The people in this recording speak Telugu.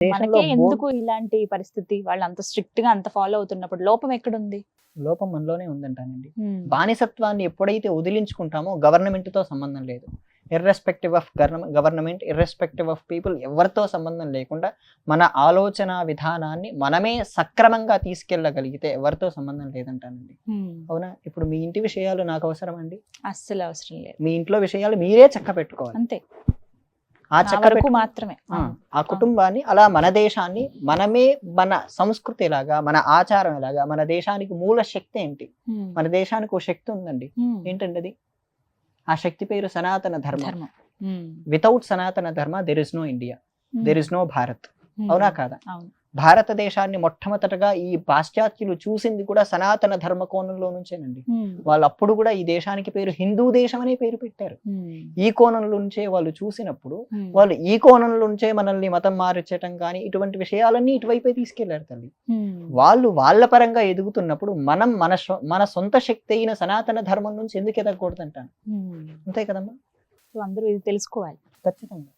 దేశంలో మనకే ఎందుకు ఇలాంటి పరిస్థితి? వాళ్ళు అంత స్ట్రిక్ట్ గా అంత ఫాలో అవుతున్నప్పుడు లోపం ఎక్కడుంది? లోపం మనలోనే ఉందంటానండి. బానిసత్వాన్ని ఎప్పుడైతే వదిలించుకుంటామో గవర్నమెంట్ తో సంబంధం లేదు. Irrespective of government, irrespective of people, ఎవరితో సంబంధం లేకుండా మన ఆలోచన విధానాన్ని మనమే సక్రమంగా తీసుకెళ్ళగలిగితే ఎవరితో సంబంధం లేదంటానండి. అవునా? ఇప్పుడు మీ ఇంటి విషయాలు నాకు అవసరం అండి? అస్సలు అవసరం లేదు. మీ ఇంట్లో విషయాలు మీరే చక్క పెట్టుకోవాలి. అంతే. ఆ నా చక్క వరకు మాత్రమే. ఆ కుటుంబాన్ని, అలా మన దేశాన్ని మనమే, మన సంస్కృతి ఎలాగా, మన ఆచారం ఎలాగా, మన దేశానికి మూల శక్తి ఏంటి? మన దేశానికి ఓ శక్తి ఉందండి. ఏంటండి అది? ఆ శక్తి పేరు సనాతన ధర్మం. Without Sanatana Dharma there is no India, there is no Bharat. అవునా కాదా? భారతదేశాన్ని మొట్టమొదటగా ఈ పాశ్చాత్యులు చూసింది కూడా సనాతన ధర్మ కోణంలో నుంచేనండి. వాళ్ళు అప్పుడు కూడా ఈ దేశానికి పేరు హిందూ దేశం అనే పేరు పెట్టారు. ఈ కోణంలో నుంచే వాళ్ళు చూసినప్పుడు వాళ్ళు ఈ కోణంలో నుంచే మనల్ని మతం మార్చటం కానీ ఇటువంటి విషయాలన్నీ ఇటువైపే తీసుకెళ్లారు తల్లి. వాళ్ళు వాళ్ళ పరంగా ఎదుగుతున్నప్పుడు మనం మన సొంత శక్తి అయిన సనాతన ధర్మం నుంచి ఎందుకు ఎదగకూడదంటాను. అంతే కదమ్మా? అందరూ ఇది తెలుసుకోవాలి ఖచ్చితంగా.